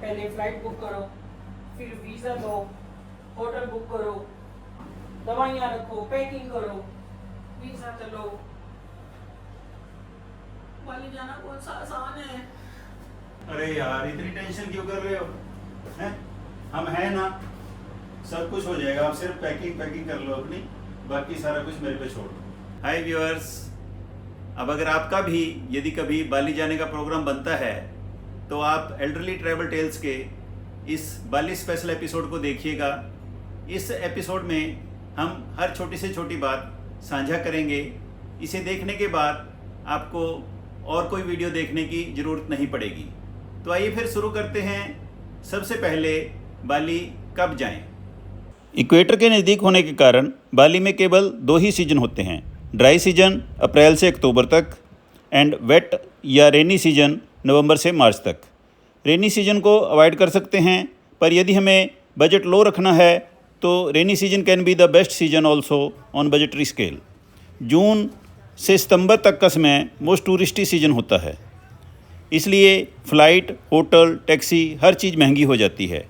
पहले flight book करो, फिर वीज़ा लो, होटल बुक करो, दवाइयाँ रखो, पैकिंग करो, वीज़ा चलो। बाली जाना कौन सा आसान है? अरे यार इतनी टेंशन क्यों कर रहे हो हैं? हम हैं ना, सब कुछ हो जाएगा। आप सिर्फ पैकिंग कर लो अपनी, बाकी सारा कुछ मेरे पे छोड़ दो। हाय व्यूअर्स, अब अगर आपका भी यदि कभी बाली जाने का प्रोग्राम बनता है तो आप एल्डरली ट्रैवल टेल्स के इस बाली स्पेशल एपिसोड को देखिएगा। इस एपिसोड में हम हर छोटी से छोटी बात साझा करेंगे। इसे देखने के बाद आपको और कोई वीडियो देखने की ज़रूरत नहीं पड़ेगी। तो आइए फिर शुरू करते हैं। सबसे पहले बाली कब जाएं? इक्वेटर के नज़दीक होने के कारण बाली में केवल 2 ही सीजन होते हैं, ड्राई सीजन अप्रैल से अक्टूबर तक एंड वेट या रेनी सीजन नवंबर से मार्च तक। रेनी सीजन को अवॉइड कर सकते हैं, पर यदि हमें बजट लो रखना है तो rainy season can be the best season also on budgetary scale. जून से सितंबर तक का समय मोस्ट टूरिस्टी सीजन होता है, इसलिए फ़्लाइट, होटल, टैक्सी हर चीज़ महंगी हो जाती है।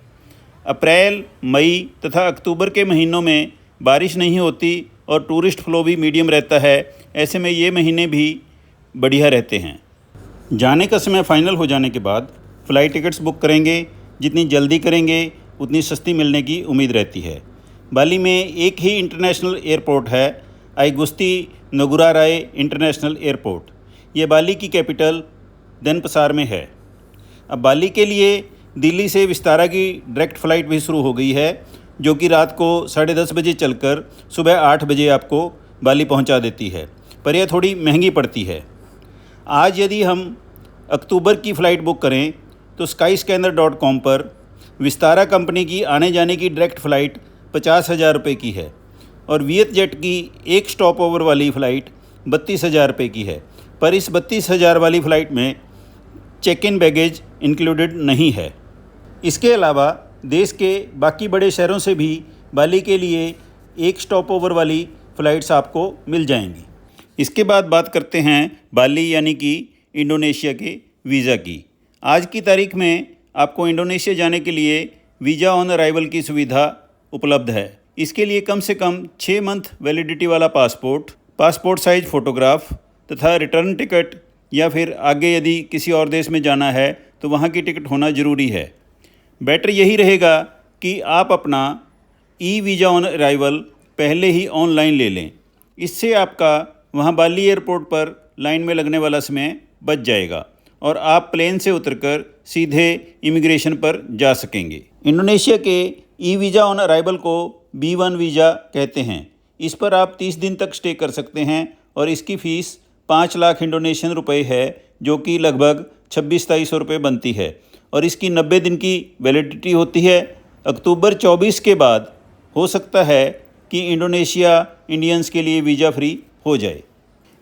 अप्रैल, मई तथा अक्टूबर के महीनों में बारिश नहीं होती और टूरिस्ट फ्लो भी मीडियम रहता है। ऐसे में ये महीने भी बढ़िया रहते हैं। जाने का समय फाइनल हो जाने के बाद फ़्लाइट टिकट्स बुक करेंगे। जितनी जल्दी करेंगे उतनी सस्ती मिलने की उम्मीद रहती है। बाली में एक ही इंटरनेशनल एयरपोर्ट है, आईगुस्ती नगुराराय इंटरनेशनल एयरपोर्ट। ये बाली की कैपिटल देनपसार में है। अब बाली के लिए दिल्ली से विस्तारा की डायरेक्ट फ़्लाइट भी शुरू हो गई है, जो कि रात को 10:30 बजे चलकर सुबह 8 बजे आपको बाली पहुंचा देती है, पर यह थोड़ी महंगी पड़ती है। आज यदि हम अक्टूबर की फ़्लाइट बुक करें तो skyscanner.com पर विस्तारा कंपनी की आने जाने की डायरेक्ट फ़्लाइट 50,000 रुपये की है और वियत जेट की एक स्टॉप ओवर वाली फ़्लाइट 32,000 रुपये की है। पर इस 32,000 वाली फ़्लाइट में चेक इन बैगेज इंक्लूडेड नहीं है। इसके अलावा देश के बाकी बड़े शहरों से भी बाली के लिए एक स्टॉप ओवर वाली फ़्लाइट्स आपको मिल जाएंगी। इसके बाद बात करते हैं बाली यानी कि इंडोनेशिया के वीज़ा की। आज की तारीख में आपको इंडोनेशिया जाने के लिए वीज़ा ऑन अराइवल की सुविधा उपलब्ध है। इसके लिए कम से कम 6 मंथ वैलिडिटी वाला पासपोर्ट साइज़ फ़ोटोग्राफ तथा रिटर्न टिकट, या फिर आगे यदि किसी और देश में जाना है तो वहाँ की टिकट होना ज़रूरी है। बेटर यही रहेगा कि आप अपना ई वीज़ा ऑन अराइवल पहले ही ऑनलाइन ले लें। इससे आपका वहाँ बाली एयरपोर्ट पर लाइन में लगने वाला समय बच जाएगा और आप प्लेन से उतरकर सीधे इमिग्रेशन पर जा सकेंगे। इंडोनेशिया के ई वीज़ा ऑन अराइवल को B1 वीज़ा कहते हैं। इस पर आप 30 दिन तक स्टे कर सकते हैं और इसकी फ़ीस 5 लाख इंडोनेशियन रुपये है, जो कि लगभग 26-27 रुपये बनती है और इसकी 90 दिन की वैलिडिटी होती है। अक्टूबर 24 के बाद हो सकता है कि इंडोनेशिया इंडियंस के लिए वीज़ा फ्री हो जाए।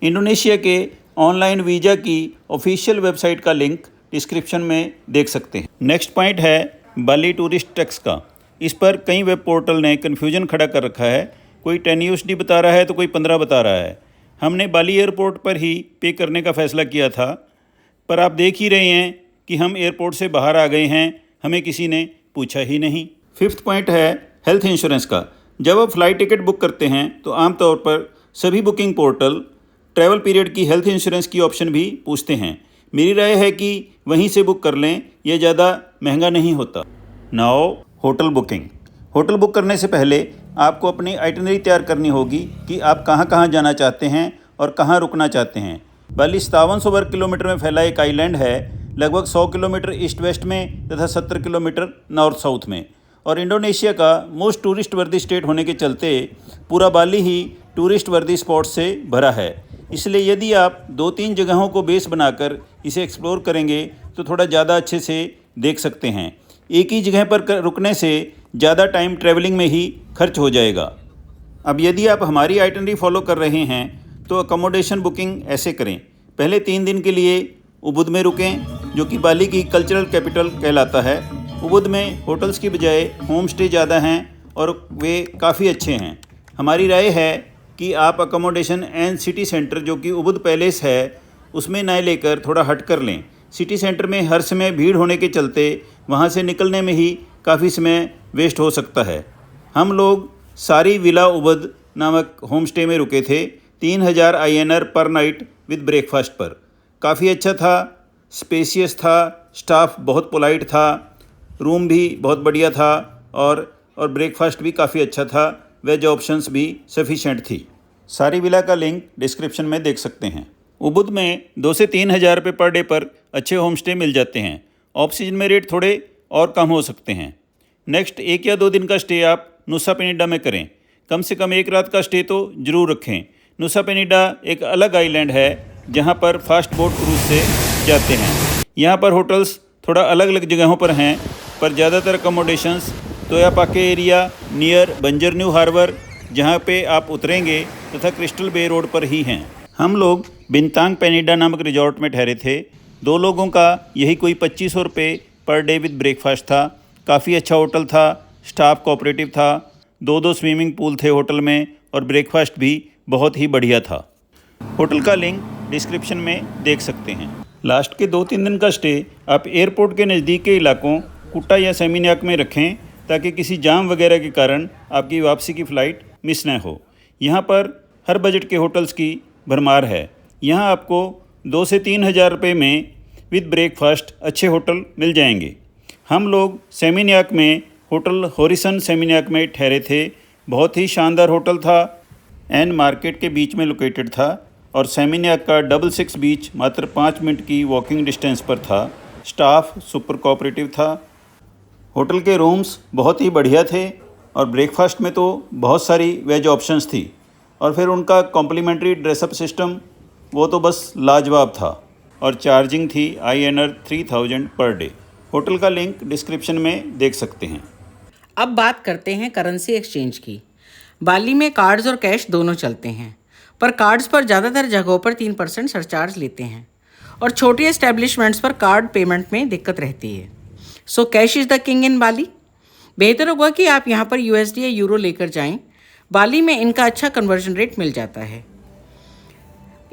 इंडोनेशिया के ऑनलाइन वीज़ा की ऑफिशियल वेबसाइट का लिंक डिस्क्रिप्शन में देख सकते हैं। नेक्स्ट पॉइंट है बाली टूरिस्ट टैक्स का। इस पर कई वेब पोर्टल ने कन्फ्यूजन खड़ा कर रखा है। कोई 10 USD बता रहा है तो कोई 15 बता रहा है। हमने बाली एयरपोर्ट पर ही पे करने का फ़ैसला किया था, पर आप देख ही रहे हैं कि हम एयरपोर्ट से बाहर आ गए हैं, हमें किसी ने पूछा ही नहीं। 5th पॉइंट है हेल्थ इंश्योरेंस का। जब आप फ़्लाइट टिकट बुक करते हैं तो आमतौर पर सभी बुकिंग पोर्टल ट्रैवल पीरियड की हेल्थ इंश्योरेंस की ऑप्शन भी पूछते हैं। मेरी राय है कि वहीं से बुक कर लें, यह ज़्यादा महंगा नहीं होता। Now hotel booking. Hotel book करने से पहले आपको अपनी आइटनरी तैयार करनी होगी कि आप कहाँ कहाँ जाना चाहते हैं और कहाँ रुकना चाहते हैं। बाली 5700 वर्ग किलोमीटर में फैला एक आइलैंड है, लगभग 100 किलोमीटर ईस्ट वेस्ट में तथा 70 किलोमीटर नॉर्थ साउथ में, और इंडोनेशिया का मोस्ट टूरिस्ट वर्दी स्टेट होने के चलते पूरा बाली ही टूरिस्ट वर्दी स्पॉट्स से भरा है। इसलिए यदि आप 2-3 जगहों को बेस बनाकर इसे एक्सप्लोर करेंगे तो थोड़ा ज़्यादा अच्छे से देख सकते हैं। एक ही जगह पर रुकने से ज़्यादा टाइम ट्रैवलिंग में ही खर्च हो जाएगा। अब यदि आप हमारी आइटनरी फॉलो कर रहे हैं तो अकोमोडेशन बुकिंग ऐसे करें। पहले 3 दिन के लिए उबुद में रुकें, जो कि बाली की कल्चरल कैपिटल कहलाता है। उबुद में होटल्स की बजाय होम स्टे ज़्यादा हैं और वे काफ़ी अच्छे हैं। हमारी राय है कि आप अकोमोडेशन एंड सिटी सेंटर, जो कि उबुद पैलेस है, उसमें न लेकर थोड़ा हट कर लें। सिटी सेंटर में हर समय भीड़ होने के चलते वहाँ से निकलने में ही काफ़ी समय वेस्ट हो सकता है। हम लोग सारी विला उबद नामक होम स्टे में रुके थे 3000 INR पर नाइट विद ब्रेकफास्ट पर। काफ़ी अच्छा था, स्पेसियस था, स्टाफ बहुत पोलाइट था, रूम भी बहुत बढ़िया था और ब्रेकफास्ट भी काफ़ी अच्छा था, वेज ऑप्शंस भी सफिशेंट थी। सारी विला का लिंक डिस्क्रिप्शन में देख सकते हैं। उबुद में 2 से 3 हज़ार रुपये पर डे पर अच्छे होम स्टे मिल जाते हैं। ऑफ सीजन में रेट थोड़े और कम हो सकते हैं। नेक्स्ट 1 या 2 दिन का स्टे आप नुसा पेनिडा में करें। कम से कम 1 रात का स्टे तो ज़रूर रखें। नुसा पेनिडा एक अलग आइलैंड है जहाँ पर फास्ट बोट क्रूज से जाते हैं। यहाँ पर होटल्स थोड़ा अलग अलग जगहों पर हैं, पर ज़्यादातर अकोमोडेशंस तोयापाके एरिया नियर बंजर न्यू हार्बर जहाँ पे आप उतरेंगे तथा क्रिस्टल बे रोड पर ही हैं। हम लोग बिंतांग पेनिडा नामक रिजॉर्ट में ठहरे थे। 2 लोगों का यही कोई 2500 रुपये पर डे विद ब्रेकफास्ट था। काफ़ी अच्छा होटल था, स्टाफ कोऑपरेटिव था, 2 स्विमिंग पूल थे होटल में और ब्रेकफास्ट भी बहुत ही बढ़िया था। होटल का लिंक डिस्क्रिप्शन में देख सकते हैं। लास्ट के 2-3 दिन का स्टे आप एयरपोर्ट के नज़दीक के इलाकों कुट्टा या सेमिनियाक में रखें ताकि किसी जाम वगैरह के कारण आपकी वापसी की फ़्लाइट मिस न हो। यहाँ पर हर बजट के होटल्स की भरमार है। यहाँ आपको 2 से 3 हज़ार रुपये में विद ब्रेकफास्ट अच्छे होटल मिल जाएंगे। हम लोग सेमिनियाक में होटल हॉरिसन सेमिनियाक में ठहरे थे। बहुत ही शानदार होटल था, एन मार्केट के बीच में लोकेटेड था और सेमिनियाक का 66 बीच मात्र 5 मिनट की वॉकिंग डिस्टेंस पर था। स्टाफ सुपर कोऑपरेटिव था। होटल के रूम्स बहुत ही बढ़िया थे और ब्रेकफास्ट में तो बहुत सारी वेज ऑप्शंस थी और फिर उनका कॉम्प्लीमेंट्री ड्रेसअप सिस्टम वो तो बस लाजवाब था और चार्जिंग थी INR 3000 पर डे। होटल का लिंक डिस्क्रिप्शन में देख सकते हैं। अब बात करते हैं करेंसी एक्सचेंज की। बाली में कार्ड्स और कैश दोनों चलते हैं, पर कार्ड्स पर ज़्यादातर जगहों पर 3% सरचार्ज लेते हैं और छोटी एस्टेब्लिशमेंट्स पर कार्ड पेमेंट में दिक्कत रहती है। So cash is the king in Bali. बेहतर होगा कि आप यहाँ पर USD या यूरो लेकर जाएं। बाली में इनका अच्छा कन्वर्जन रेट मिल जाता है।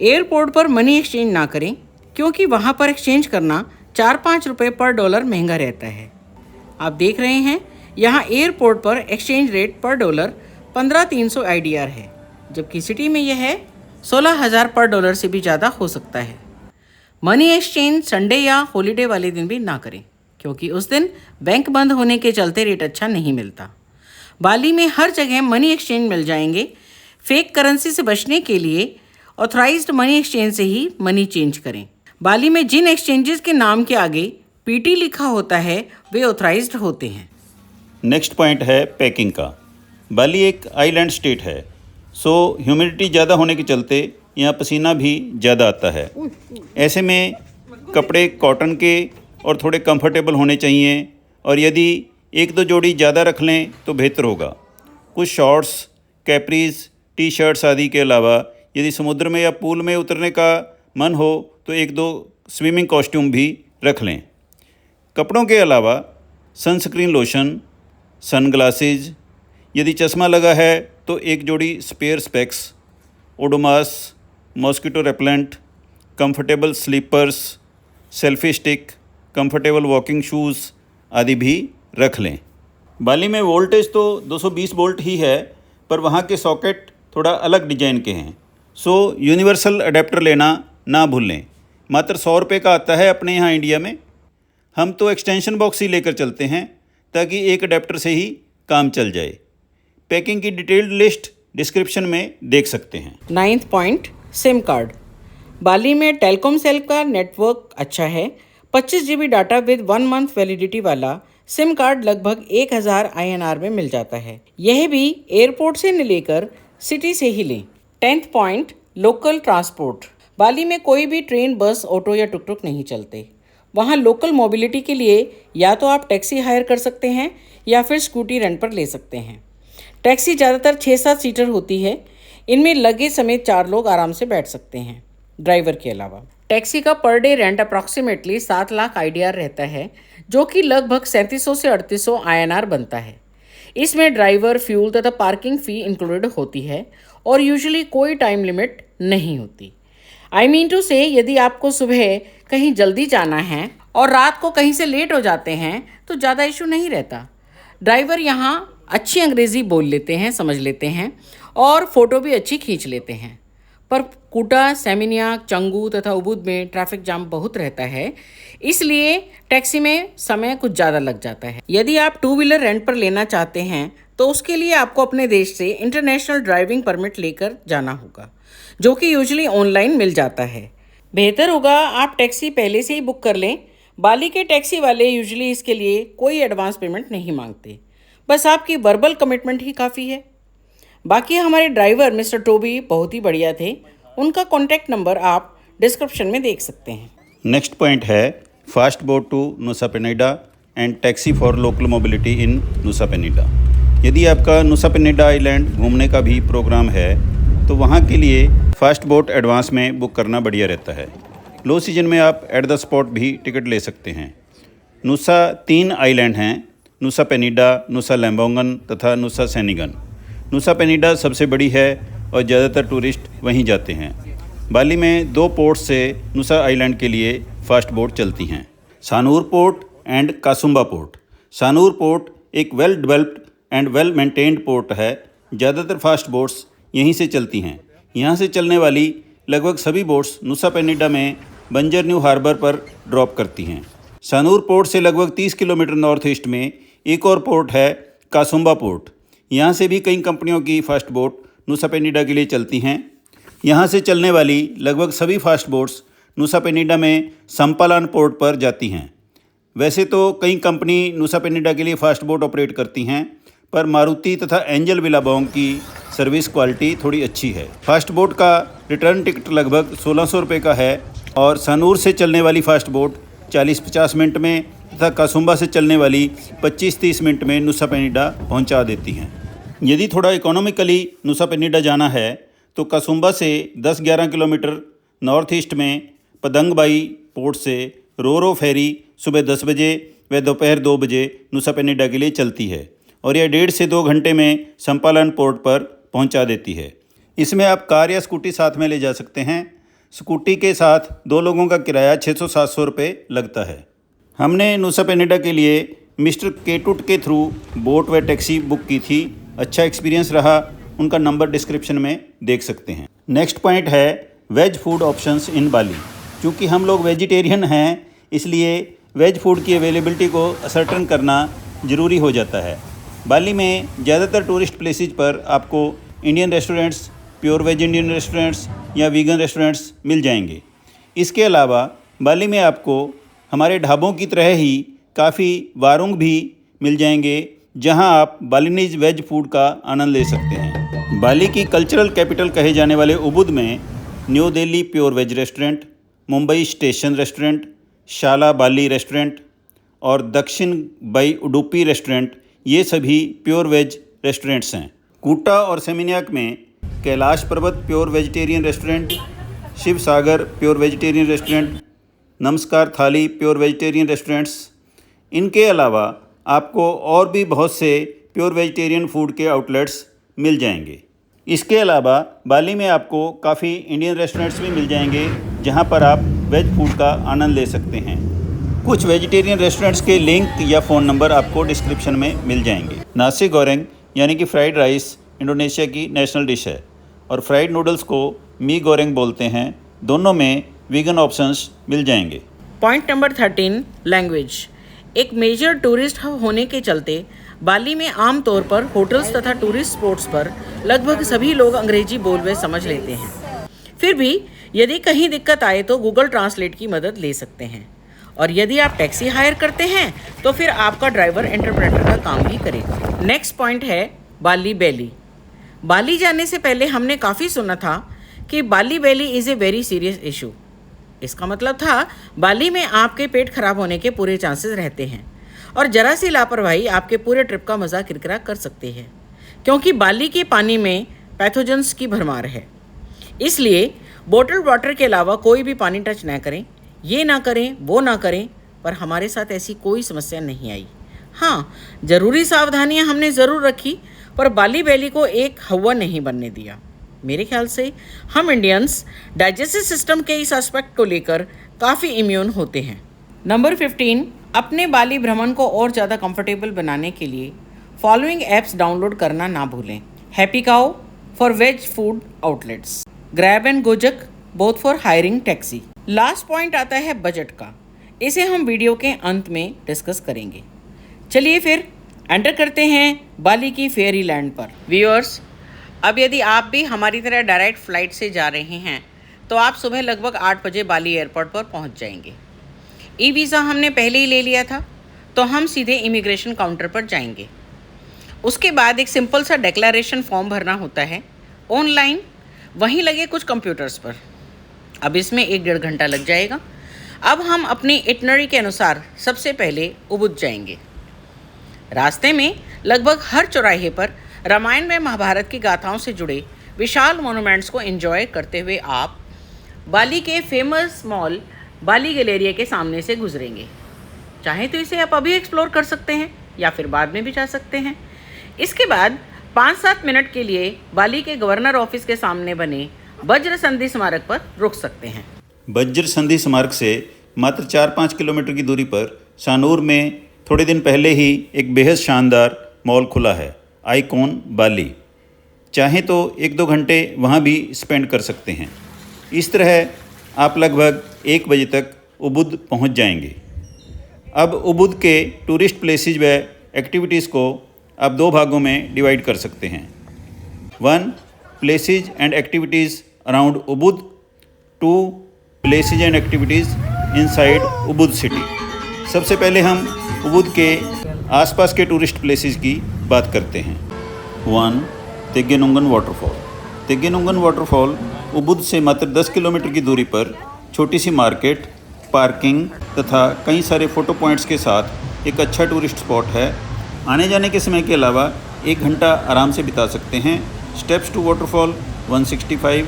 एयरपोर्ट पर मनी एक्सचेंज ना करें क्योंकि वहाँ पर एक्सचेंज करना 4-5 रुपये पर डॉलर महंगा रहता है। आप देख रहे हैं यहाँ एयरपोर्ट पर एक्सचेंज रेट पर डॉलर 15,300 IDR है, जबकि सिटी में यह है 16,000 पर डॉलर से भी ज़्यादा हो सकता है। मनी एक्सचेंज संडे या हॉलीडे वाले दिन भी ना करें क्योंकि उस दिन बैंक बंद होने के चलते रेट अच्छा नहीं मिलता। बाली में हर जगह मनी एक्सचेंज मिल जाएंगे। फेक करेंसी से बचने के लिए ऑथराइज्ड मनी एक्सचेंज से ही मनी चेंज करें। बाली में जिन एक्सचेंजेस के नाम के आगे PT लिखा होता है वे ऑथराइज्ड होते हैं। नेक्स्ट पॉइंट है पैकिंग का। बाली एक आइलैंड स्टेट है, सो ह्यूमिडिटी ज़्यादा होने के चलते यहाँ पसीना भी ज़्यादा आता है। ऐसे में कपड़े कॉटन के और थोड़े कंफर्टेबल होने चाहिए और यदि 1-2 जोड़ी ज़्यादा रख लें तो बेहतर होगा। कुछ शॉर्ट्स, कैप्रीज, T-शर्ट्स आदि के अलावा यदि समुद्र में या पूल में उतरने का मन हो तो 1-2 स्विमिंग कॉस्ट्यूम भी रख लें। कपड़ों के अलावा सनस्क्रीन लोशन, सनग्लासेज, यदि चश्मा लगा है तो 1 जोड़ी spare specs, Odomos, mosquito repellent, comfortable slippers, selfie stick, comfortable walking shoes आदि भी रख लें। बाली में वोल्टेज तो 220 वोल्ट ही है, पर वहाँ के सॉकेट थोड़ा अलग डिजाइन के हैं, सो यूनिवर्सल अडेप्टर लेना ना भूलें। मात्र 100 रुपये का आता है अपने यहाँ इंडिया में। हम तो एक्सटेंशन बॉक्स ही लेकर चलते हैं ताकि एक अडेप्टर से ही काम चल जाए। पैकिंग की डिटेल्ड लिस्ट डिस्क्रिप्शन में देख सकते हैं। 9th point, SIM card. बाली में टेलकॉम सेल का नेटवर्क अच्छा है। 25 GB data with 1 month validity वाला सिम कार्ड लगभग 1000 INR में मिल जाता है। यह भी एयरपोर्ट से लेकर सिटी से ही लें। 10th point, local transport. बाली में कोई भी ट्रेन, बस, ऑटो या टुक टुक नहीं चलते। वहाँ लोकल मोबिलिटी के लिए या तो आप टैक्सी हायर कर सकते हैं या फिर स्कूटी रेंट पर ले सकते हैं। टैक्सी ज़्यादातर 6-7 सीटर होती है। इनमें लगेज समेत 4 लोग आराम से बैठ सकते हैं, ड्राइवर के अलावा। टैक्सी का per day rent approximately 7 lakh IDR रहता है, जो कि लगभग 3700 से 3800 INR बनता है। इसमें ड्राइवर, फ्यूल तथा पार्किंग फ़ी इंक्लूडेड होती है और यूजुअली कोई टाइम लिमिट नहीं होती। आई मीन टू से, यदि आपको सुबह कहीं जल्दी जाना है और रात को कहीं से लेट हो जाते हैं तो ज़्यादा इशू नहीं रहता। ड्राइवर यहाँ अच्छी अंग्रेज़ी बोल लेते हैं, समझ लेते हैं और फ़ोटो भी अच्छी खींच लेते हैं। पर कूटा, सेमिनियाक, चंगू तथा उबुद में ट्रैफिक जाम बहुत रहता है, इसलिए टैक्सी में समय कुछ ज़्यादा लग जाता है। यदि आप 2 व्हीलर रेंट पर लेना चाहते हैं तो उसके लिए आपको अपने देश से इंटरनेशनल ड्राइविंग परमिट लेकर जाना होगा, जो कि यूजुअली ऑनलाइन मिल जाता है। बेहतर होगा आप टैक्सी पहले से ही बुक कर लें। बाली के टैक्सी वाले यूजुअली इसके लिए कोई एडवांस पेमेंट नहीं मांगते, बस आपकी वर्बल कमिटमेंट ही काफ़ी है। बाकी हमारे ड्राइवर मिस्टर टोबी बहुत ही बढ़िया थे। उनका कॉन्टैक्ट नंबर आप डिस्क्रिप्शन में देख सकते हैं। नेक्स्ट पॉइंट है fast boat to Nusa Penida and taxi for local mobility in Nusa Penida. यदि आपका नुसा पेनिडा आइलैंड घूमने का भी प्रोग्राम है तो वहाँ के लिए फास्ट बोट एडवांस में बुक करना बढ़िया रहता है। लो सीजन में आप एट द स्पॉट भी टिकट ले सकते हैं। नुसा 3 आइलैंड हैं, नुसा पेनिडा, नुसा लैम्बोंगन तथा नुसा सैनिगन। नुसा पेनिडा सबसे बड़ी है और ज़्यादातर टूरिस्ट वहीं जाते हैं। बाली में 2 पोर्ट से नुसा आइलैंड के लिए फास्ट बोट चलती हैं, Sanur port and Kusamba port. Sanur port एक well developed and well maintained port है। ज़्यादातर फास्ट बोट्स यहीं से चलती हैं। यहाँ से चलने वाली लगभग सभी बोट्स नुसा पेनिडा में बंजर न्यू हार्बर पर ड्रॉप करती हैं। सानूर पोर्ट से लगभग 30 किलोमीटर नॉर्थ ईस्ट में एक और पोर्ट है कासुम्बा पोर्ट। यहाँ से भी कई कंपनियों की फास्ट बोट नुसा पेनिडा के लिए चलती हैं। यहाँ से चलने वाली लगभग सभी फास्ट बोट्स नुसा पेनिडा में संपालान पोर्ट पर जाती हैं। वैसे तो कई कंपनी नुसा पेनिडा के लिए फास्ट बोट ऑपरेट करती हैं, पर मारुति तथा एंजल बिलाबोंग की सर्विस क्वालिटी थोड़ी अच्छी है। फास्ट बोट का रिटर्न टिकट लगभग 1600 रुपये का है और सानूर से चलने वाली फास्ट बोट 40-50 मिनट में तथा कासुम्बा से चलने वाली 25-30 मिनट में नुसा पेनिडा पहुंचा देती हैं। यदि थोड़ा इकोनॉमिकली नुसा पेनिडा जाना है तो कासुम्बा से 10-11 किलोमीटर नॉर्थ ईस्ट में पदंगबाई पोर्ट से रोरो फेरी सुबह 10 बजे व दोपहर 2 बजे नुसा पेनिडा के लिए चलती है और यह 1.5 से 2 घंटे में संपालन पोर्ट पर पहुंचा देती है। इसमें आप कार या स्कूटी साथ में ले जा सकते हैं। स्कूटी के साथ 2 लोगों का किराया 600-700 रुपये लगता है। हमने नुसा पेनिडा के लिए मिस्टर केटुट के थ्रू बोट व टैक्सी बुक की थी। अच्छा एक्सपीरियंस रहा। उनका नंबर डिस्क्रिप्शन में देख सकते हैं। नेक्स्ट पॉइंट है वेज फूड ऑप्शंस इन बाली। क्योंकि हम लोग वेजिटेरियन हैं, इसलिए वेज फूड की अवेलेबिलिटी को असर्टन करना ज़रूरी हो जाता है। बाली में ज़्यादातर टूरिस्ट प्लेसेस पर आपको Indian restaurants, pure veg Indian restaurants या वीगन रेस्टोरेंट्स मिल जाएंगे। इसके अलावा बाली में आपको हमारे ढाबों की तरह ही काफ़ी वारुंग भी मिल जाएंगे, जहां आप बालिनीज वेज फूड का आनंद ले सकते हैं। बाली की कल्चरल कैपिटल कहे जाने वाले उबुद में New Delhi pure veg restaurant, Mumbai station restaurant, Shala Bali restaurant और दक्षिण बाई उडुपी रेस्टोरेंट, ये सभी प्योर वेज रेस्टोरेंट्स हैं। कूटा और सेमिनियाक में कैलाश पर्वत प्योर वेजिटेरियन रेस्टोरेंट, शिव सागर प्योर वेजिटेरियन रेस्टोरेंट, नमस्कार थाली प्योर वेजिटेरियन रेस्टोरेंट्स। इनके अलावा आपको और भी बहुत से प्योर वेजिटेरियन फूड के आउटलेट्स मिल जाएंगे। इसके अलावा बाली में आपको काफ़ी इंडियन रेस्टोरेंट्स भी मिल जाएंगे, जहां पर आप वेज फूड का आनंद ले सकते हैं। कुछ वेजिटेरियन रेस्टोरेंट्स के लिंक या फ़ोन नंबर आपको डिस्क्रिप्शन में मिल जाएंगे। नासी गोरेंग यानी कि फ्राइड राइस इंडोनेशिया की नेशनल डिश है और फ्राइड नूडल्स को मी गोरेंग बोलते हैं। दोनों में वीगन ऑप्शंस मिल जाएंगे। Point number 13, language. एक मेजर टूरिस्ट हब होने के चलते बाली में आमतौर पर होटल्स तथा टूरिस्ट स्पॉट्स पर लगभग सभी लोग अंग्रेजी बोल व समझ लेते हैं। फिर भी यदि कहीं दिक्कत आए तो गूगल ट्रांसलेट की मदद ले सकते हैं, और यदि आप टैक्सी हायर करते हैं तो फिर आपका ड्राइवर इंटरप्रेटर का काम भी करेगा। नेक्स्ट पॉइंट है बाली बेली। बाली जाने से पहले हमने काफ़ी सुना था कि Bali belly is a very serious issue. इसका मतलब था बाली में आपके पेट खराब होने के पूरे चांसेस रहते हैं और ज़रा सी लापरवाही आपके पूरे ट्रिप का मज़ा किरकिरा कर सकती है, क्योंकि बाली के पानी में पैथोजेंस की भरमार है। इसलिए बोटल वाटर के अलावा कोई भी पानी टच ना करें। ये ना करें, वो ना करें, पर हमारे साथ ऐसी कोई समस्या नहीं आई। हाँ, ज़रूरी सावधानियां हमने ज़रूर रखी, पर बाली बेली को एक हवा नहीं बनने दिया। मेरे ख्याल से हम इंडियंस डाइजेस्टिव सिस्टम के इस एस्पेक्ट को लेकर काफ़ी इम्यून होते हैं। नंबर 15, अपने बाली भ्रमण को और ज़्यादा कंफर्टेबल बनाने के लिए फॉलोइंग ऐप्स डाउनलोड करना ना भूलें। Happy cow for veg food outlets, grab and Gojek both for hiring taxi. Last point आता है बजट का, इसे हम वीडियो के अंत में डिस्कस करेंगे। चलिए फिर एंटर करते हैं बाली की फेयरी लैंड पर। व्यूअर्स, अब यदि आप भी हमारी तरह डायरेक्ट फ़्लाइट से जा रहे हैं तो आप सुबह लगभग 8 बजे बाली एयरपोर्ट पर पहुंच जाएंगे। ई वीज़ा हमने पहले ही ले लिया था, तो हम सीधे इमिग्रेशन काउंटर पर जाएंगे। उसके बाद एक सिंपल सा डिक्लेरेशन फॉर्म भरना होता है ऑनलाइन, वहीं लगे कुछ कंप्यूटर्स पर। अब इसमें 1-1.5 घंटा लग जाएगा। अब हम अपनी इटनरी के अनुसार सबसे पहले उबुद जाएंगे। रास्ते में लगभग हर चौराहे पर रामायण में महाभारत की गाथाओं से जुड़े विशाल मोनूमेंट्स को एंजॉय करते हुए आप बाली के फेमस मॉल बाली गैलेरिया के सामने से गुजरेंगे। चाहे तो इसे आप अभी एक्सप्लोर कर सकते हैं या फिर बाद में भी जा सकते हैं। इसके बाद 5-7 मिनट के लिए बाली के गवर्नर ऑफिस के सामने बने वज्र संधि स्मारक पर रुक सकते हैं। वज्र संधि स्मारक से मात्र 4-5 किलोमीटर की दूरी पर शानूर में थोड़े दिन पहले ही एक बेहद शानदार मॉल खुला है, आइकॉन बाली। चाहें तो 1-2 घंटे वहाँ भी स्पेंड कर सकते हैं। इस तरह आप लगभग 1 बजे तक उबुद पहुँच जाएंगे। अब उबुद के टूरिस्ट प्लेसेज व एक्टिविटीज़ को आप 2 भागों में डिवाइड कर सकते हैं। 1. Places and activities around Ubud. 2. Places and activities inside Ubud city. सबसे पहले हम उबुद के आसपास के टूरिस्ट प्लेसेस की बात करते हैं। 1. तेगेनुंगन वाटरफॉल। तेगेनुंगन वाटरफॉल उबुद से मात्र 10 किलोमीटर की दूरी पर छोटी सी मार्केट, पार्किंग तथा कई सारे फ़ोटो पॉइंट्स के साथ एक अच्छा टूरिस्ट स्पॉट है। आने जाने के समय के अलावा 1 घंटा आराम से बिता सकते हैं। Steps to waterfall 165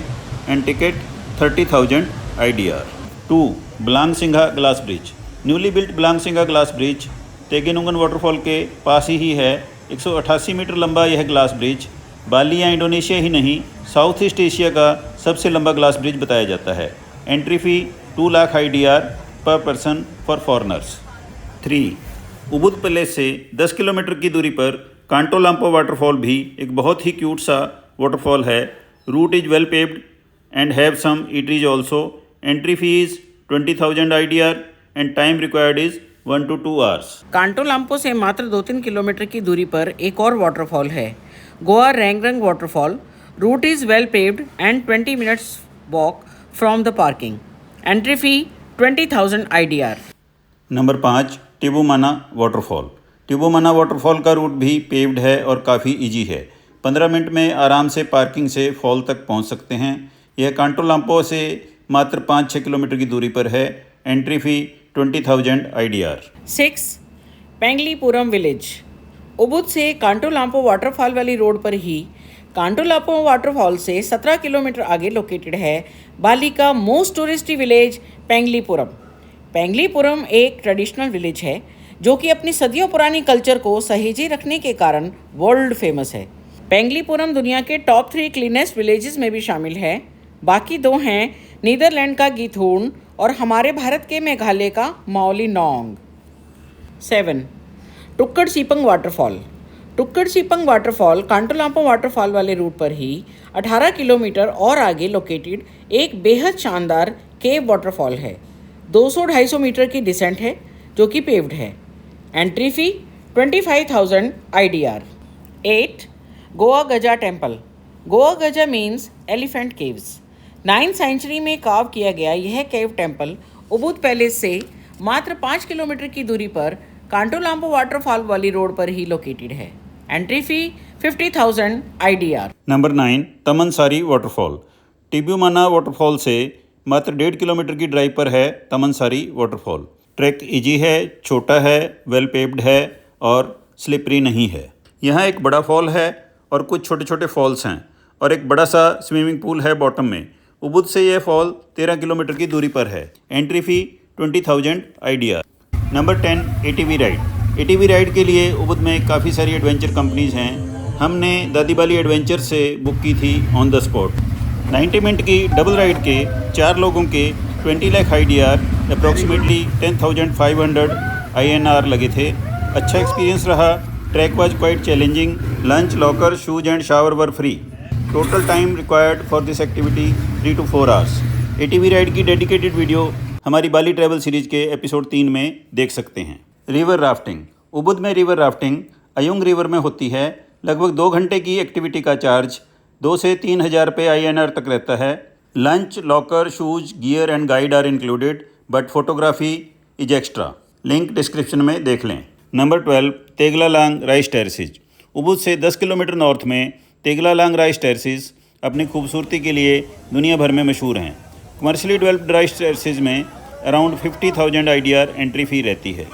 and ticket 30,000 IDR। 2. Blangsinga glass bridge. Newly built Blangsinga glass bridge Tegenungan waterfall के पास ही है। 188 मीटर लंबा यह ग्लास ब्रिज बाली या इंडोनेशिया ही नहीं, साउथ ईस्ट एशिया का सबसे लंबा ग्लास ब्रिज बताया जाता है। एंट्री फ़ी 2 लाख IDR पर person for foreigners. 3. Ubud palace से 10 किलोमीटर की दूरी पर कांटोलाम्पो वाटरफॉल भी एक बहुत ही क्यूट सा वाटरफॉल है। Route is well paved and have some eateries also. Entry fee is 20,000 IDR and time required is 1 to 2 hours। कांटोलाम्पो से मात्र 2-3 किलोमीटर की दूरी पर एक और वाटरफॉल है, Goa Rangreng waterfall. Route is well paved and 20 minutes walk from the parking. Entry fee 20,000 IDR। Number 5. Tibumana waterfall. Tibumana waterfall का रूट भी पेव्ड है और काफ़ी इजी है। 15 मिनट में आराम से पार्किंग से फॉल तक पहुंच सकते हैं। यह कांटोलाम्पो से मात्र 5-6 किलोमीटर की दूरी पर है। Entry fee 20,000 IDR। 6. Pengelipuran village. Ubud से कांटोलाम्पो वाटरफॉल वाली रोड पर ही कांटोलाम्पो वाटरफॉल से 17 किलोमीटर आगे लोकेटेड है बाली का मोस्ट टूरिस्टी विलेज पेंगलीपुरम। पेंगलीपुरम एक ट्रेडिशनल विलेज है जो कि अपनी सदियों पुरानी कल्चर को सहेजे रखने के कारण वर्ल्ड फेमस है। पेंगलीपुरम दुनिया के टॉप 3 क्लीनेस्ट विलेजेस में भी शामिल है। बाकी 2 हैं नीदरलैंड का गीथूर्न और हमारे भारत के मेघालय का माओलिनोंग। 7. टुक्कड़ सीपंग वाटरफॉल। टुक्कड़ सीपंग वाटरफॉल कांटोलाम्पो वाटरफॉल वाले रूट पर ही 18 किलोमीटर और आगे लोकेटेड एक बेहद शानदार केव वाटरफॉल है। 200-250 मीटर की डिसेंट है जो कि पेव्ड है। Entry fee 25,000 IDR। 8. Goa Gajah temple. Goa Gajah means elephant caves. 9th century में कार्व किया गया यह केव टेम्पल उबुद पैलेस से मात्र 5 किलोमीटर की दूरी पर कांटोलाम्पो वाटरफॉल वाली रोड पर ही लोकेटेड है। Entry fee 50,000 IDR। Number 9. Tamansari waterfall. Tibumana waterfall से मात्र 1.5 किलोमीटर की ड्राइव पर है तमनसारी वाटरफॉल। ट्रैक इजी है, छोटा है, वेल पेव्ड है और स्लिपरी नहीं है। यहाँ एक बड़ा फॉल है और कुछ छोटे छोटे फॉल्स हैं और एक बड़ा सा स्विमिंग पूल है बॉटम में। उबुद से यह फॉल 13 किलोमीटर की दूरी पर है। Entry fee 20,000 IDR। Number 10. ATV ride. ATV ride के लिए उबुद में काफ़ी सारी एडवेंचर कंपनीज़ हैं। हमने दादी बाली एडवेंचर से बुक की थी ऑन द स्पॉट। 90 मिनट की डबल राइड के 4 लोगों के 20 लाख IDR अप्रॉक्सीमेटली 10,500 INR लगे थे। अच्छा एक्सपीरियंस रहा। Track was quite challenging. Lunch, locker, shoes and shower were free. Total time required for this activity 3 to 4 hours। ATV ride की dedicated video हमारी बाली ट्रैवल सीरीज़ के एपिसोड 3 में देख सकते हैं। River rafting. उबुद में रिवर राफ्टिंग अयुंग रिवर में होती है। लगभग 2 घंटे की एक्टिविटी का चार्ज 2 से 3 हज़ार रुपये INR तक रहता है। Lunch, locker, shoes, gear and guide are included, but photography is extra. Link description में देख लें। Number 12, Tegallalang rice terraces. Ubud से 10 किलोमीटर नॉर्थ में तेगलालांग राइस टेरेसेज अपनी खूबसूरती के लिए दुनिया भर में मशहूर हैं। कमर्शियली डेवलप्ड राइस टेरेसेज में अराउंड 50,000 IDR एंट्री फ़ी रहती है।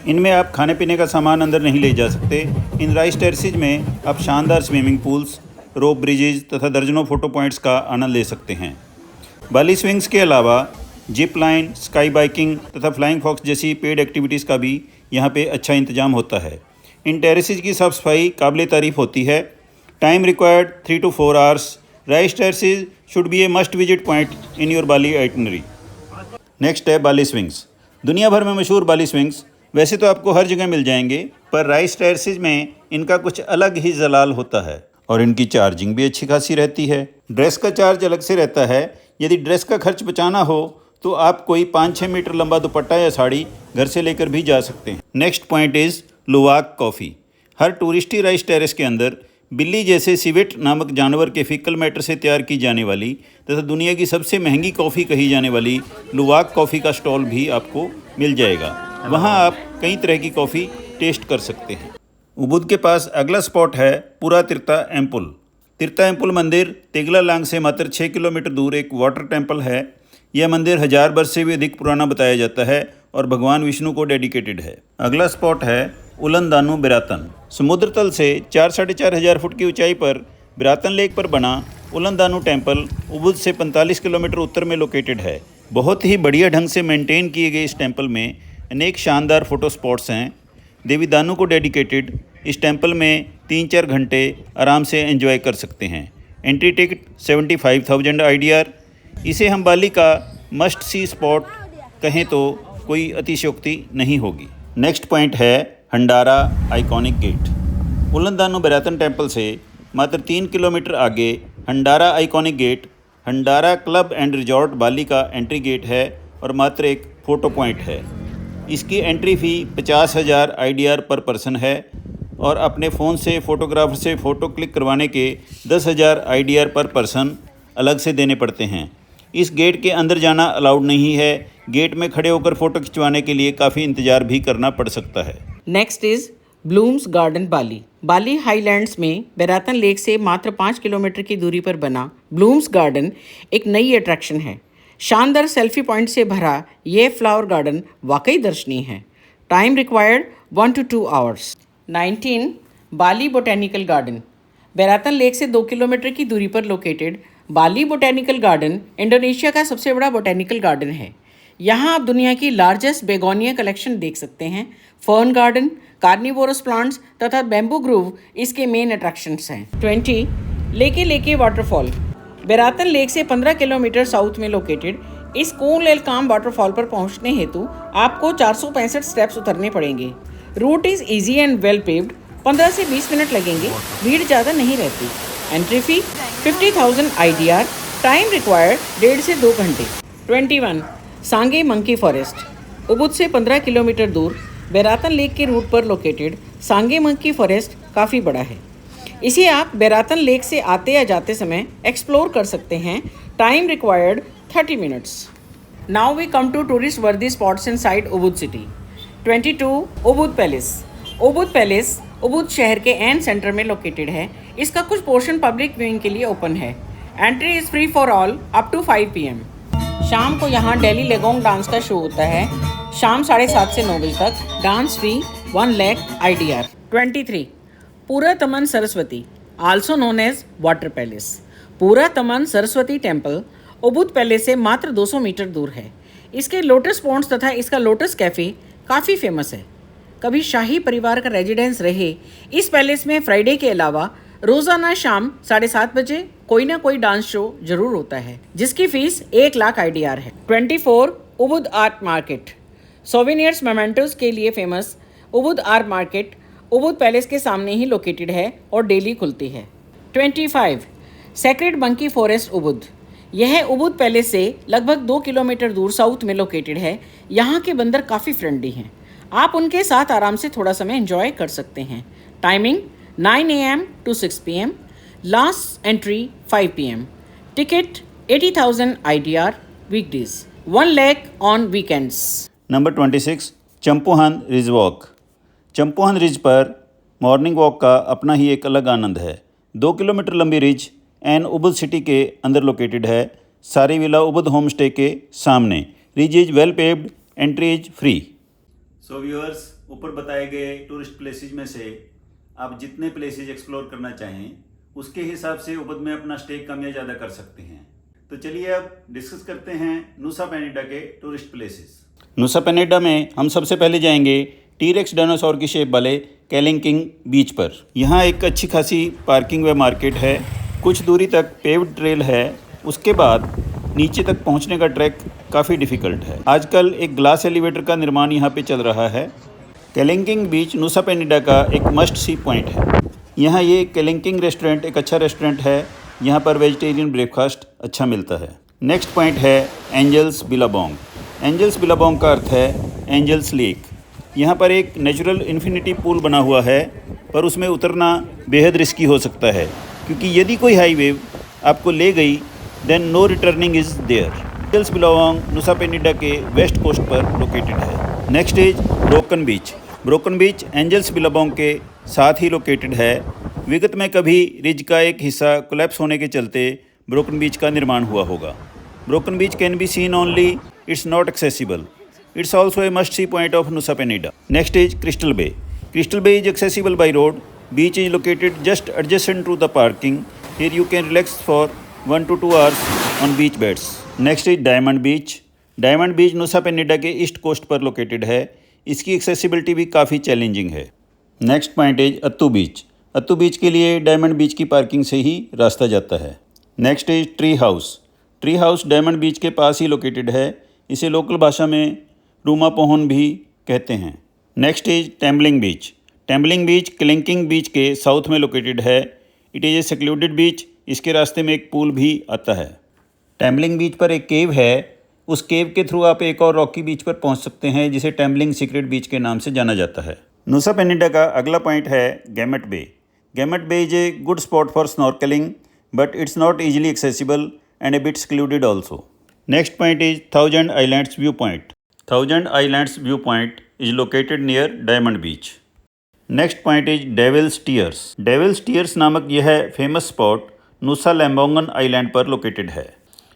इनमें आप खाने पीने का सामान अंदर नहीं ले जा सकते। इन राइस टेरेसेज में आप शानदार स्विमिंग पूल्स, रोप ब्रिजेज तथा दर्जनों फोटो पॉइंट्स का आनंद ले सकते हैं। बाली स्विंग्स के अलावा जिप लाइन, स्काई बाइकिंग तथा फ्लाइंग फॉक्स जैसी पेड एक्टिविटीज़ का भी यहाँ पे अच्छा इंतजाम होता है। इन टेरेसेज की साफ सफाई काबिल तारीफ़ होती है। Time required 3 to 4 hours। Rice terraces should be a must visit point in your Bali itinerary. Next है बाली स्विंग्स। दुनिया भर में मशहूर बाली स्विंग्स वैसे तो आपको हर जगह मिल जाएंगे, पर राइस टेरेसेज में इनका कुछ अलग ही जलाल होता है और इनकी चार्जिंग भी अच्छी खासी रहती है। ड्रेस का चार्ज अलग से रहता है। यदि ड्रेस का खर्च बचाना हो तो आप कोई 5-6 मीटर लंबा दुपट्टा या साड़ी घर से लेकर भी जा सकते हैं। Next point is लुवाक coffee. Her touristy rice terrace के अंदर बिल्ली जैसे सिवेट नामक जानवर के फीकल मैटर से तैयार की जाने वाली तथा दुनिया की सबसे महंगी कॉफ़ी कही जाने वाली लुवाक कॉफ़ी का स्टॉल भी आपको मिल जाएगा। वहाँ आप कई तरह की कॉफ़ी टेस्ट कर सकते हैं। उबुद के पास अगला स्पॉट है पूरा तिरता एम्पुल। तिरता एम्पुल मंदिर तेगलालांग से मात्र 6 किलोमीटर दूर एक वाटर टेम्पल है। यह मंदिर 1000 वर्ष से भी अधिक पुराना बताया जाता है और भगवान विष्णु को डेडिकेटेड है। अगला स्पॉट है उलंदानु बिरातन। समुद्र तल से 4-4.5 हज़ार फुट की ऊंचाई पर बिरातन लेक पर बना उलंदानु टेम्पल उबुद से 45 किलोमीटर उत्तर में लोकेटेड है। बहुत ही बढ़िया ढंग से मेंटेन किए गए इस टेम्पल में अनेक शानदार फोटो स्पॉट्स हैं। देवी दानू को डेडिकेटेड इस टेम्पल में 3-4 घंटे आराम से एंजॉय कर सकते हैं। Entry ticket 75,000 IDR। इसे हम बाली का मस्ट सी स्पॉट कहें तो कोई अतिशयोक्ति नहीं होगी। नेक्स्ट पॉइंट है Handara iconic gate. Ulundanu Beratan temple से मात्र 3 किलोमीटर आगे Handara iconic gate Handara club and resort Bali का एंट्री गेट है और मात्र एक फ़ोटो पॉइंट है। इसकी एंट्री फ़ी 50,000 IDR पर पर्सन है और अपने फ़ोन से फ़ोटोग्राफर से फ़ोटो क्लिक करवाने के 10,000 IDR पर पर्सन अलग से देने पड़ते हैं। इस गेट के अंदर जाना अलाउड नहीं है। गेट में खड़े होकर फ़ोटो खिंचवाने के लिए काफ़ी इंतज़ार भी करना पड़ सकता है। Next is Blooms garden Bali. Bali highlands में बेरातन लेक से मात्र 5 किलोमीटर की दूरी पर बना ब्लूम्स गार्डन एक नई अट्रैक्शन है। शानदार सेल्फी पॉइंट से भरा ये फ्लावर गार्डन वाकई दर्शनीय है। Time required 1 to 2 hours। 19, Bali botanical garden. Beratan lake से 2 किलोमीटर की दूरी पर located Bali botanical garden Indonesia का सबसे बड़ा बोटेनिकल गार्डन है। यहाँ आप दुनिया की लार्जेस्ट बेगोनिया कलेक्शन देख सकते हैं। फर्न गार्डन, कार्निवोरस प्लांट्स तथा बैम्बू ग्रूव इसके मेन अट्रैक्शंस हैं। 20, Leke Leke waterfall. Beratan lake से 15 किलोमीटर साउथ में लोकेटेड इस कूल एल काम वाटरफॉल पर पहुंचने हेतु आपको 465 स्टेप्स उतरने पड़ेंगे। Route is easy and well paved. 15 से 20 मिनट लगेंगे। भीड़ ज़्यादा नहीं रहती। Entry fee 50,000 IDR। Time required 1.5 से 2 घंटे। 21, सांगे मंकी फॉरेस्ट। उबुद से 15 किलोमीटर दूर बेरातन लेक के रूट पर लोकेटेड सांगे मंकी फॉरेस्ट काफ़ी बड़ा है। इसे आप बेरातन लेक से आते या जाते समय एक्सप्लोर कर सकते हैं। Time required 30 minutes. Now we come to tourist worthy spots inside Ubud city. 22, Ubud palace. Ubud palace Ubud शहर के एंड सेंटर में लोकेटेड है। इसका कुछ पोर्शन पब्लिक व्यूइंग के लिए ओपन है। Entry is free for all up to 5 PM। शाम को यहाँ डेली लेगोंग डांस का शो होता है। शाम 7:30 से 9 बजे तक। डांस फी 1 lakh IDR। 23, Pura Taman Saraswati, also known as water palace. Pura Taman Saraswati temple Ubud palace से मात्र 200 मीटर दूर है। इसके लोटस पॉन्ड्स तथा इसका लोटस कैफ़े काफ़ी फेमस है। कभी शाही परिवार का रेजिडेंस रहे इस पैलेस में फ्राइडे के अलावा रोज़ाना शाम 7:30 कोई ना कोई डांस शो जरूर होता है, जिसकी फीस 1 लाख IDR है। 24, उबुद आर्ट मार्केट। सोवेनियर्स मेमेंटोज के लिए famous Ubud art market Ubud palace के सामने ही लोकेटेड है और डेली खुलती है। 25 सेक्रेड मंकी फॉरेस्ट उबुद। यह उबुद पैलेस से लगभग 2 किलोमीटर दूर साउथ में लोकेटेड है। यहाँ के बंदर काफ़ी फ्रेंडली हैं, आप उनके साथ आराम से थोड़ा समय एंजॉय कर सकते हैं। Timing 9 AM to 6 PM, last entry 5 PM। Ticket 80,000 IDR weekdays, 1 lakh on weekends. Number 26 Campuhan ridge walk. Campuhan ridge पर मॉर्निंग वॉक का अपना ही एक अलग आनंद है। 2 किलोमीटर लंबी रिज एन उबुद सिटी के अंदर लोकेटेड है, सारी विला उबुद होम स्टे के सामने। Ridge is well paved, entry is free. So viewers, ऊपर बताए गए टूरिस्ट प्लेसेज में से आप जितने प्लेसेज एक्सप्लोर करना चाहें उसके हिसाब से उबुद में अपना स्टे कम या ज़्यादा कर सकते हैं। तो चलिए अब डिस्कस करते हैं नुसा पेनिडा के टूरिस्ट प्लेसेस। नुसा पेनिडा में हम सबसे पहले जाएंगे टी-रेक्स डायनासोर की शेप वाले केलिंकिंग बीच पर। यहाँ एक अच्छी खासी पार्किंग व मार्केट है, कुछ दूरी तक पेव्ड ट्रेल है, उसके बाद नीचे तक पहुँचने का ट्रैक काफ़ी डिफ़िकल्ट है। आजकल एक ग्लास एलिवेटर का निर्माण यहाँ पे चल रहा है। केलिंकिंग बीच नुसा पेनिडा का एक मस्ट सी पॉइंट है। यहाँ ये केलिंकिंग रेस्टोरेंट एक अच्छा रेस्टोरेंट है, यहाँ पर वेजिटेरियन ब्रेकफास्ट अच्छा मिलता है। नेक्स्ट पॉइंट है एंजल्स बिलाबोंग। एंजल्स बिलाबोंग का अर्थ है एंजल्स लेक। यहाँ पर एक नेचुरल इन्फिनिटी पूल बना हुआ है, पर उसमें उतरना बेहद रिस्की हो सकता है, क्योंकि यदि कोई हाई वेव आपको ले गई then no returning is there. Angels Billabong Nusa Penida के वेस्ट कोस्ट पर लोकेटेड है। Next is Broken Beach. Broken Beach Angels Billabong के साथ ही लोकेटेड है। विगत में कभी रिज का एक हिस्सा कोलैप्स होने के चलते ब्रोकन बीच का निर्माण हुआ होगा। Broken Beach can be seen only, it's not accessible. It's also a must see point of Nusa Penida. Next is Crystal Bay. Crystal Bay is accessible by road. Beach is located just adjacent to the parking. Here you can relax for 1 to 2 hours on beach beds. Next is Diamond Beach. Diamond Beach नुसा Penida के east coast पर located है। इसकी accessibility भी काफ़ी challenging है। Next point is अत्तू बीच। अत्तू बीच के लिए diamond बीच की पार्किंग से ही रास्ता जाता है। Next is tree house. Tree house diamond beach के पास ही लोकेटेड है। इसे लोकल भाषा में रूमा पोहन भी कहते हैं। नेक्स्ट इज टेम्बलिंग बीच। टेम्बलिंग बीच केलिंकिंग बीच के साउथ में लोकेटेड है। इट इज़ ए सेक्लूडेड बीच। इसके रास्ते में एक पूल भी आता है। टेम्बलिंग बीच पर एक केव है, उस केव के थ्रू आप एक और रॉकी बीच पर पहुंच सकते हैं, जिसे टेम्बलिंग सीक्रेट बीच के नाम से जाना जाता है। नुसा पेनिडा का अगला पॉइंट है Gamat bay. Gamat bay is a good spot for snorkelling, but it's not easily accessible and a bit secluded also. Next point is thousand islands view point. Thousand islands view point is located near diamond beach. Next point is devil's tears. Devil's tears नामक यह famous spot Nusa Lembongan island पर located है।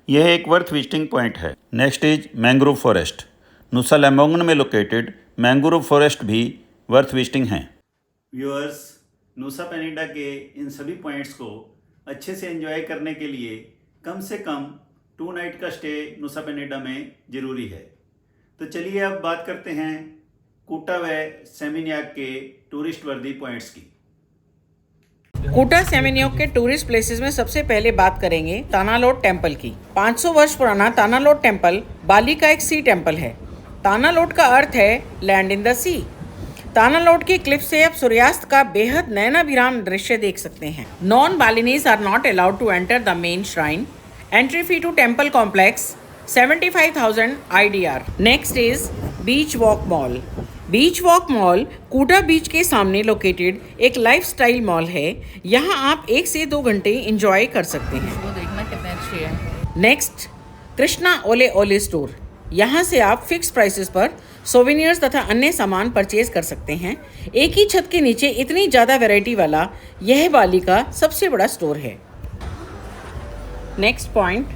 यह एक worth visiting point है। Next is mangrove forest. Nusa Lembongan में located mangrove forest भी worth visiting हैं। व्यूअर्स, नुसा पेनिडा के इन सभी पॉइंट्स को अच्छे से एंजॉय करने के लिए कम से कम 2 नाइट का स्टे नुसा पेनिडा में ज़रूरी है। तो चलिए अब बात करते हैं कूटा व सेमिनियाक के टूरिस्ट वर्दी पॉइंट्स की। कूटा सेमिनियोक के टूरिस्ट प्लेसेस में सबसे पहले बात करेंगे तानालोट टेम्पल की। 500 वर्ष पुराना तानालोट टेम्पल बाली का एक सी टेम्पल है। तानालोट का अर्थ है लैंड इन द सी। तानालोट की क्लिफ से आप सूर्यास्त का बेहद नयनाभिराम दृश्य देख सकते हैं। Non Balinese are not allowed to enter the main shrine. Entry fee to temple complex 75,000 IDR। Next is beach walk mall. Beach walk mall Kuta beach के सामने लोकेटेड एक लाइफस्टाइल मॉल है। यहाँ आप 1 से 2 घंटे इंजॉय कर सकते हैं। नेक्स्ट कृष्णा ओले ओले स्टोर। यहाँ से आप फिक्स प्राइसेस पर सोवेनियर्स तथा अन्य सामान परचेज कर सकते हैं। एक ही छत के नीचे इतनी ज़्यादा वैरायटी वाला यह बाली का सबसे बड़ा स्टोर है। नेक्स्ट पॉइंट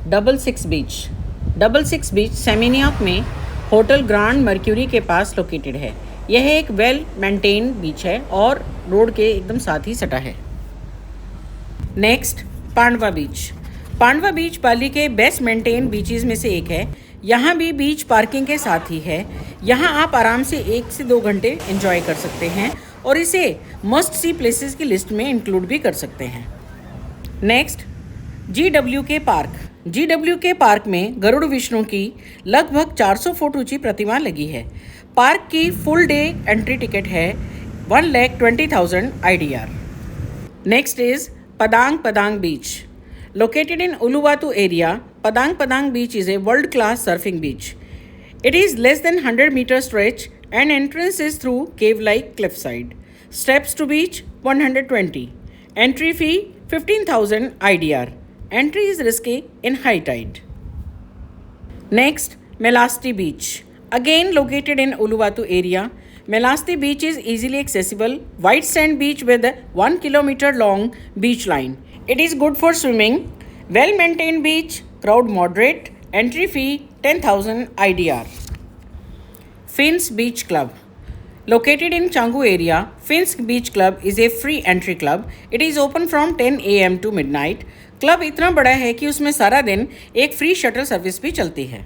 डबल सिक्स बीच। डबल सिक्स बीच सेमिनियाक में होटल ग्रांड मर्क्यूरी के पास लोकेटेड है। यह एक वेल मेंटेन्ड बीच है और रोड के एकदम साथ ही सटा है। नेक्स्ट पांडवा बीच। पांडवा बीच बाली के बेस्ट मेंटेन बीचेस में से एक है। यहाँ भी बीच पार्किंग के साथ ही है। यहाँ आप आराम से 1 से 2 घंटे एंजॉय कर सकते हैं और इसे मस्ट सी प्लेसेस की लिस्ट में इंक्लूड भी कर सकते हैं। Next GWK park. GWK park में गरुड़ विष्णु की लगभग 400 फुट ऊंची प्रतिमा लगी है। पार्क की फुल डे एंट्री टिकट है 1,20,000 IDR। Next is पदांग पदांग beach. Located in Uluwatu area, Padang Beach is a world-class surfing beach. It is less than 100 meter stretch and entrance is through cave-like cliffside. Steps to beach 120. Entry fee 15,000 IDR. Entry is risky in high tide. Next, Melasti Beach. Again located in Uluwatu area, Melasti Beach is easily accessible, white sand beach with a 1 kilometer long beach line. It is good for swimming, well-maintained beach, crowd moderate, entry fee 10,000 IDR. Fins Beach Club. Located in Canggu area, Fins Beach Club is a free entry club. It is open from 10 AM to midnight. Club इतना बड़ा है कि उसमें सारा दिन एक free shuttle service भी चलती है।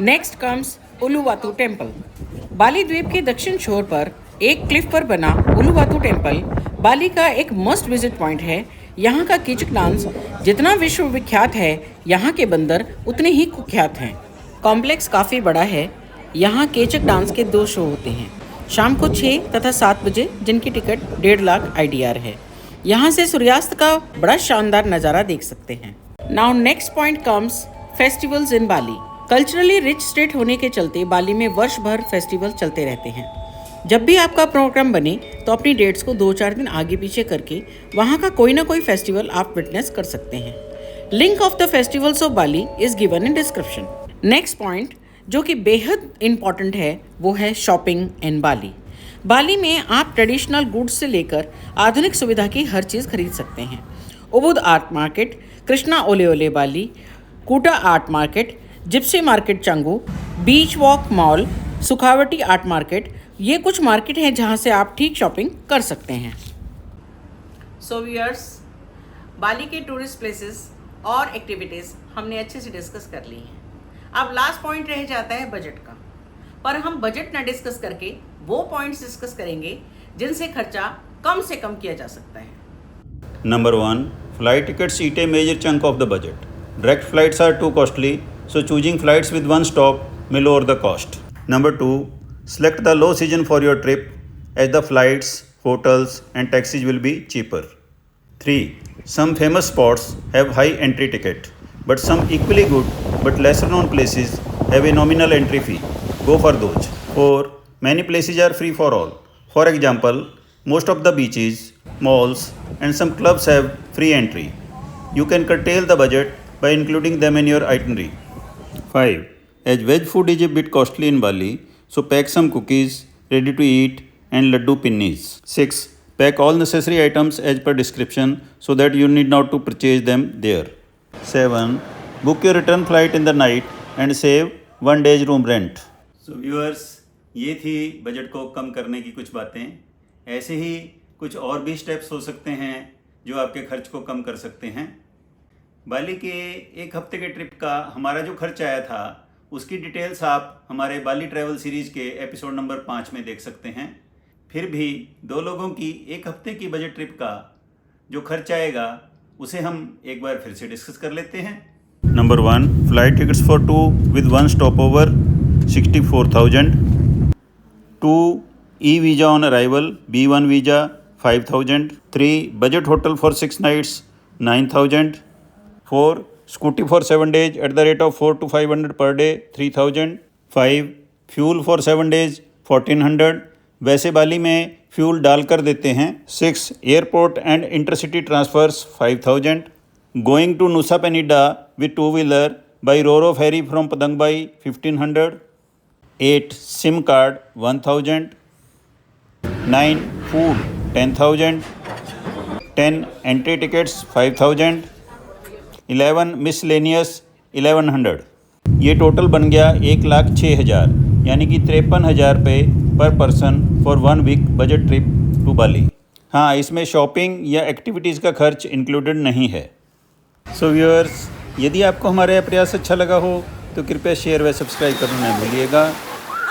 Next comes Uluwatu temple. Bali द्वीप के दक्षिण छोर पर एक क्लिफ पर बना उलुवातु टेम्पल बाली का एक मस्ट विजिट पॉइंट है। यहाँ का कीचक डांस जितना विश्व विख्यात है, यहाँ के बंदर उतने ही कुख्यात हैं। कॉम्प्लेक्स काफ़ी बड़ा है। यहाँ कीचक डांस के 2 शो होते हैं, शाम को 6 तथा 7 बजे, जिनकी टिकट 1.5 लाख IDR है। यहाँ से सूर्यास्त का बड़ा शानदार नज़ारा देख सकते हैं। Now next point comes festivals in Bali. Culturally rich state होने के चलते बाली में वर्ष भर फेस्टिवल चलते रहते हैं। जब भी आपका प्रोग्राम बने तो अपनी डेट्स को 2-4 दिन आगे पीछे करके वहाँ का कोई ना कोई फेस्टिवल आप विटनेस कर सकते हैं। Link of the festivals of Bali is given in description. Next point जो कि बेहद इंपॉर्टेंट है वो है शॉपिंग इन बाली। बाली में आप ट्रेडिशनल गुड्स से लेकर आधुनिक सुविधा की हर चीज़ खरीद सकते हैं। उबुद आर्ट मार्केट, कृष्णा ओले ओले बाली, कूटा art market, Gypsy market Changu, बीच वॉक मॉल, सुखावटी आर्ट मार्केट, ये कुछ मार्केट हैं जहाँ से आप ठीक शॉपिंग कर सकते हैं। सो व्यूअर्स, बाली के टूरिस्ट प्लेसेस और एक्टिविटीज़ हमने अच्छे से डिस्कस कर ली हैं। अब लास्ट पॉइंट रह जाता है बजट का, पर हम बजट ना डिस्कस करके वो पॉइंट्स डिस्कस करेंगे जिनसे खर्चा कम से कम किया जा सकता है। Number 1, flight tickets eat a major chunk of the budget. Direct flights are too costly, so choosing flights with one stop may lower the cost. Number 2, select the low season for your trip as the flights, hotels and taxis will be cheaper. 3, some famous spots have high entry ticket, but some equally good but lesser known places have a nominal entry fee. Go for those. 4, many places are free for all. For example, most of the beaches, malls and some clubs have free entry. You can curtail the budget by including them in your itinerary. 5, as veg food is a bit costly in Bali, so pack some cookies, ready to eat and laddu pinnis. 6, pack all necessary items as per description so that you need not to purchase them there. 7, book your return flight in the night and save 1 day's room rent. So viewers, ये थी budget को कम करने की कुछ बातें। ऐसे ही कुछ और भी स्टेप्स हो सकते हैं जो आपके खर्च को कम कर सकते हैं। बाली के 1 हफ्ते के ट्रिप का हमारा जो खर्च आया था उसकी डिटेल्स आप हमारे बाली ट्रैवल सीरीज़ के एपिसोड नंबर 5 में देख सकते हैं। फिर भी 2 लोगों की 1 हफ्ते की बजट ट्रिप का जो खर्च आएगा उसे हम एक बार फिर से डिस्कस कर लेते हैं। Number 1, flight tickets for 2 with 1 stopover 64,000। 2, e visa on arrival B1 visa 5,000। 3, budget hotel for 6 nights 9,000। 4, scooty for 7 days at the rate of 400 to 500 per day 3,000। 5, fuel for 7 days 1,400। वैसे बाली में fuel डालकर देते हैं। 6, airport and intercity transfers 5,000। Going to Nusa Penida with 2-wheeler by Roro ferry from Padangbai 1,500। 8, SIM card 1,000। 9, food 10,000। 10, entry tickets 5,000। 11, miscellaneous 1,100। ये total बन गया 1,06,000, यानी कि 53,000 रुपये पर person for 1 week budget trip to Bali. हाँ, इसमें शॉपिंग या एक्टिविटीज़ का खर्च इंक्लूडेड नहीं है। सो व्यूअर्स, यदि आपको हमारा यह प्रयास अच्छा लगा हो तो कृपया शेयर व सब्सक्राइब करना न भूलिएगा।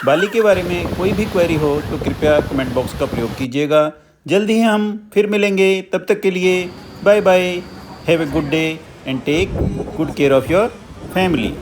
बाली के बारे में कोई भी क्वेरी हो तो कृपया कमेंट बॉक्स का प्रयोग कीजिएगा। जल्दी ही हम फिर मिलेंगे, तब तक के लिए bye bye, have a good day. and take good care of your family.